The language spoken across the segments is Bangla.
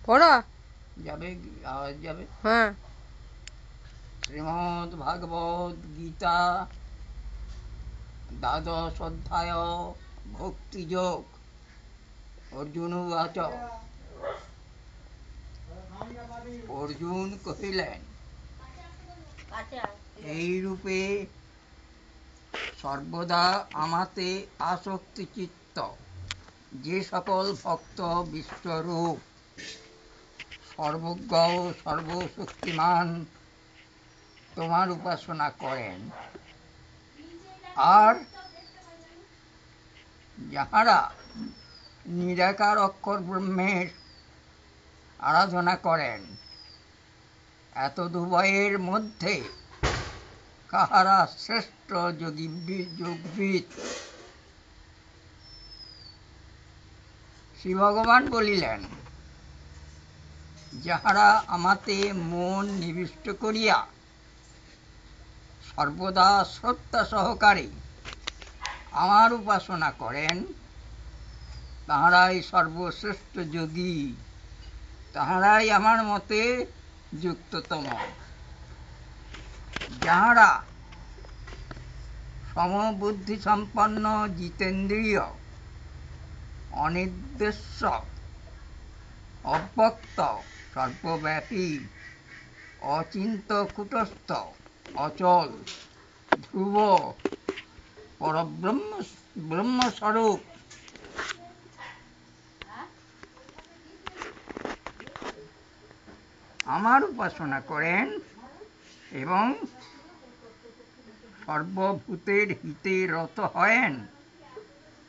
পড়া যাবে, আওয়াজ যাবে। হ্যাঁ। শ্রীমদ্ ভাগবত গীতা দ্বাদশ অধ্যায় ভক্তিযোগ। অর্জুন উবাচ। অর্জুন কহিলেন, এইরূপে সর্বদা আমাতে আসক্তি চিত্ত যে সকল ভক্ত বিশ্বরূপ সর্বজ্ঞ ও সর্বশক্তিমান তোমার উপাসনা করেন, আর যাহারা নিরাকার অক্ষর ব্রহ্মের আরাধনা করেন, এতদুভয়ের মধ্যে কাহারা শ্রেষ্ঠ যোগবিদ? শ্রী ভগবান বলিলেন, যাহারা আমাতে মন নিবিষ্ট করিয়া সর্বদা শ্রদ্ধা সহকারে আমার উপাসনা করেন, তাহারাই সর্বশ্রেষ্ঠ যোগী, তাহারাই আমার মতে যুক্ততম। যাহারা সমবুদ্ধি সম্পন্ন, জিতেন্দ্রিয়, অনির্দেশ্য, অব্যক্ত, সর্বব্যাপী, অচিন্ত, কূটস্থ, অচল, ধ্রুব, ব্রহ্মস্বরূপ আমার উপাসনা করেন এবং সর্বভূতের হিতে রত হয়েন,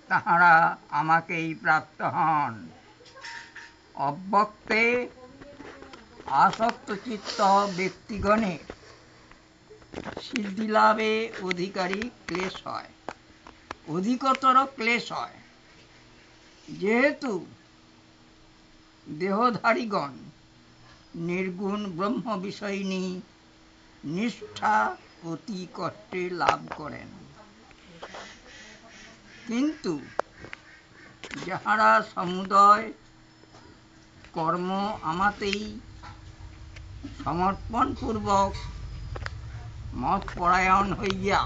তাহারা আমাকেই প্রাপ্ত হন। অব্যক্তে আসক্তচিত্ত ব্যক্তিগণের সিদ্ধিলাভে অধিকতর ক্লেশ হয়, যেহেতু দেহধারীগণ নির্গুণ ব্রহ্ম বিষয়িনী নিষ্ঠা অতি কষ্টে লাভ করেন। কিন্তু যাহারা সমুদয় কর্ম আমাতেই সমর্পণপূর্বক মৎপরায়ণ হইয়া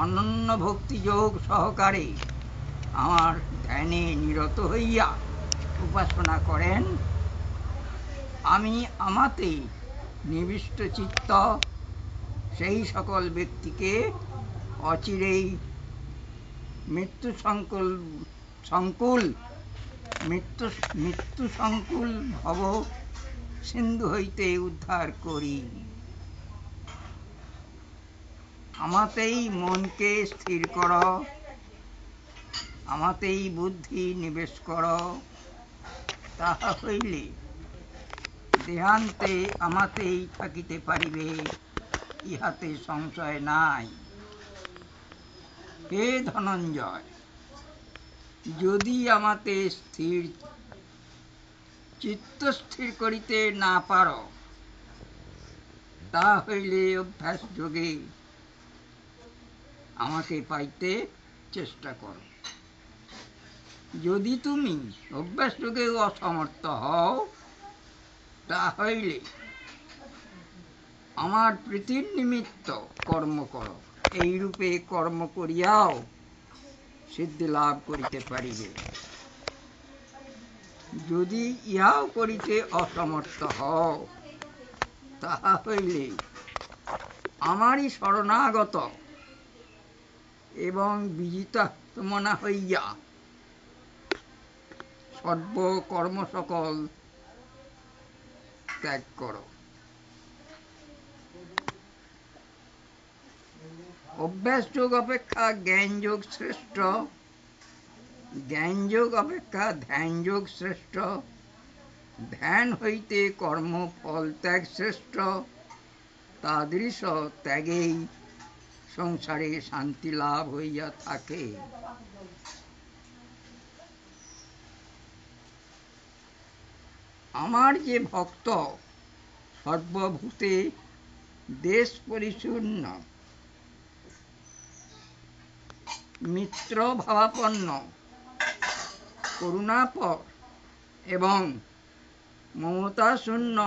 অনন্য ভক্তিযোগ সহকারে আমার ধ্যানে নিরত হইয়া উপাসনা করেন, আমি আমাতে নিবিষ্ট চিত্ত সেই সকল ব্যক্তিকে অচিরেই মৃত্যু সংকুল ভব সিন্ধু হইতে উদ্ধার করি। আমাতেই মনকে স্থির কর, আমাতেই বুদ্ধি নিবেশ কর, তাহা হইলে দেহান্তে আমাতেই থাকিতে পারিবে, ইহাতে সংশয় নাই। হে ধনঞ্জয়, যদি আমাতে চিত্ত স্থির করিতে না পার, তাহা হইলে অভ্যাস যোগে আমাকে পাইতে চেষ্টা করো। যদি তুমি অভ্যাস যোগে অসমর্থ হও, তাহা হইলে আমার প্রীতির নিমিত্ত কর্ম করো। এইরূপে কর্ম করিয়াও সিদ্ধি লাভ করিতে পারিবে। যদি ইহাও করিতে অসমর্থ হও, তাহা হইলে আমারই শরণাগত এবং বিজিতাত্মনা হইয়া সর্বকর্ম সকল ত্যাগ করো। অভ্যাস যোগ অপেক্ষা জ্ঞান যোগ শ্রেষ্ঠ, জ্ঞান যোগ অপেক্ষা ধ্যান যোগ শ্রেষ্ঠ, ধ্যান হইতে কর্ম ফল ত্যাগ শ্রেষ্ঠ। তাদৃশ ত্যাগেই সংসারে শান্তি লাভ হইয়া থাকে। আমার যে ভক্ত সর্বভূতে দেশ পরিচ্ছন্ন, মিত্র ভাবাপন্ন, করুণাপর এবং মমতাশূন্য,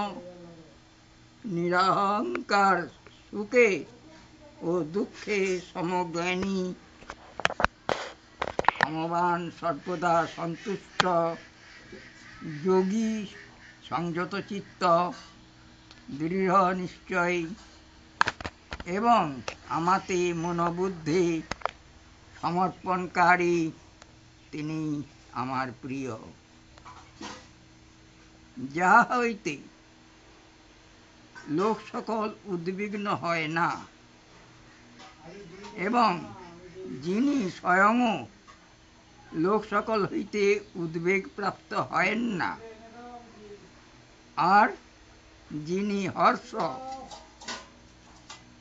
নিরহংকার, সুখে ও দুঃখে সমজ্ঞানী, সমবান, সর্বদা সন্তুষ্ট, যোগী, সংযত চিত্ত, দৃঢ় নিশ্চয় এবং আমাতে মনোবুদ্ধি সমর্পণকারী, তিনি আমার প্রিয়। যাহা হইতে লোক সকল উদ্বিগ্ন হয় না এবং যিনি স্বয়ংও লোক সকল হইতে উদ্বেগ প্রাপ্ত হয়েন না, আর যিনি হর্ষ,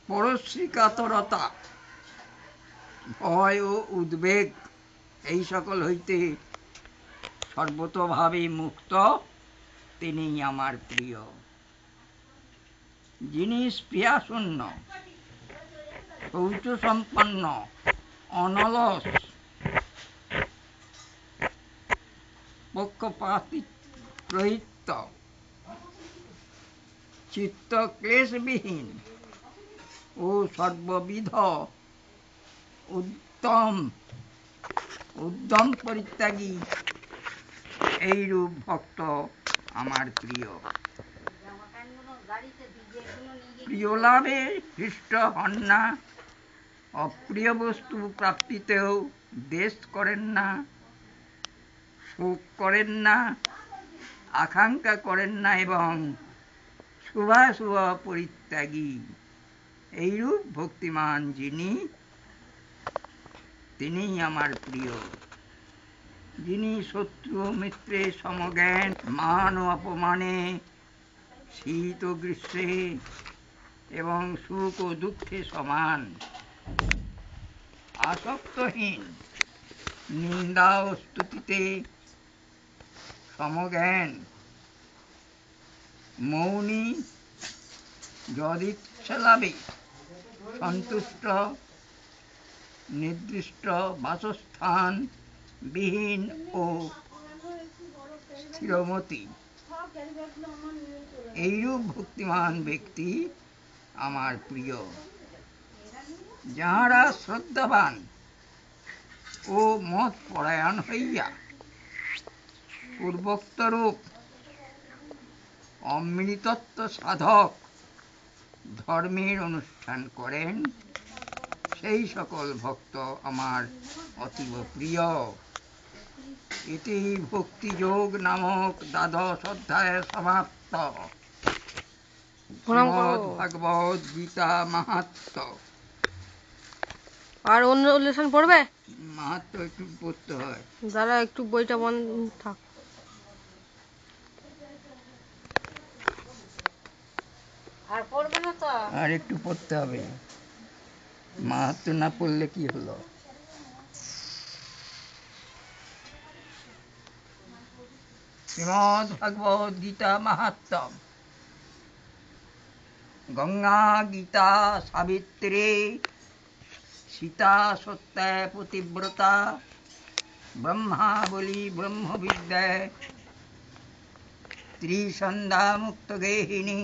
পরশ্রীকাতরতা, ভয় ও উদ্বেগ এই সকল হইতে সর্বতোভাবে মুক্ত, তিনি আমার প্রিয়। যিনি স্পৃহাশূন্য, শৌচসম্পন্ন, অনলস, পক্ষপাতিত্ব, চিত্তক্লেশবিহীন ও সর্ববিধ উদ্যম পরিত্যাগী, এইরূপ ভক্ত আমার প্রিয়। প্রিয় লাভে হৃষ্ট হন না, অপ্রিয় বস্তু প্রাপ্তিতেও দ্বেষ করেন না, শোক করেন না, আকাঙ্ক্ষা করেন না এবং শুভাশুভ পরিত্যাগী, এইরূপ ভক্তিমান যিনি, তিনিই আমার প্রিয়। যিনি শত্রু ও মিত্রের সমজ্ঞান, মান ও অপমানে, শীত ও গ্রীষ্মে এবং সুখ ও দুঃখে সমান, আসক্তহীন, নিন্দা ও স্তুতিতে সমজ্ঞান, মৌনী, যদিচ্ছালাভে সন্তুষ্ট, নির্দিষ্ট বাসস্থান বিহীন ও স্থিরমতি, এইরূপ ভক্তিমান ব্যক্তি আমার প্রিয়। যাহারা শ্রদ্ধাবান ও মত পরায়ণ হইয়া পূর্বোক্তরূপ অমৃতত্ব সাধক ধর্মের অনুষ্ঠান করেন, সেই সকল ভক্ত আমার অতীব প্রিয়। ইতি ভক্তিযোগ নামক দ্বাদশ অধ্যায় সমাপ্ত। শ্রীমদ্ ভাগবত গীতা মাহাত্ম্য। আর অন্য লেসন পড়বে? মাহাত্ম্য একটু পড়তে হয়। যারা একটু বইটা বন্ধ থাক। আর পড়বে না তো? আর একটু পড়তে হবে। মাহাত্ম্য না পড়লে কি হলো? শ্রীমদ্ ভাগবত গীতা মাহাত্ম্য। গঙ্গা গীতা সাবিত্রী সীতা সত্যা পতিব্রতা ব্রহ্মা বলি ব্রহ্মবিদ্যা ত্রিসন্ধ্যা মুক্ত গেহিনী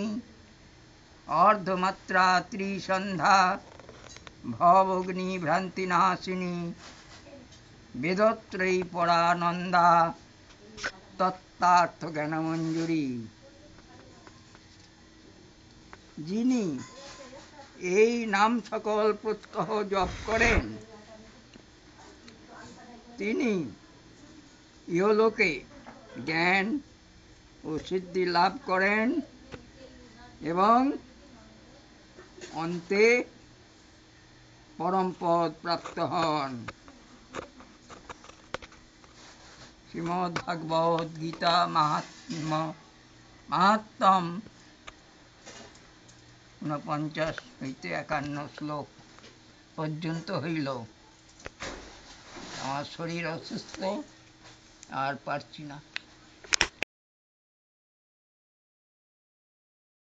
অর্ধমাত্রা ত্রিসন্ধ্যা ভবগ্নি ভ্রান্তি নাশিনী বেদত্রয়ী পরানন্দা তত্ত্বার্থ জ্ঞানমঞ্জুরি। যিনি এই নাম সকল প্রত্যহ জপ করেন, তিনি ইহলোকে জ্ঞান ও সিদ্ধি লাভ করেন এবং অন্তে পরম পদ প্রাপ্ত হন। শ্রীমদ্ ভাগবত গীতা মাহাত্ম্যম 49 হইতে 51 শ্লোক পর্যন্ত হইল। আমার শরীর অসুস্থ, আর পারছি না।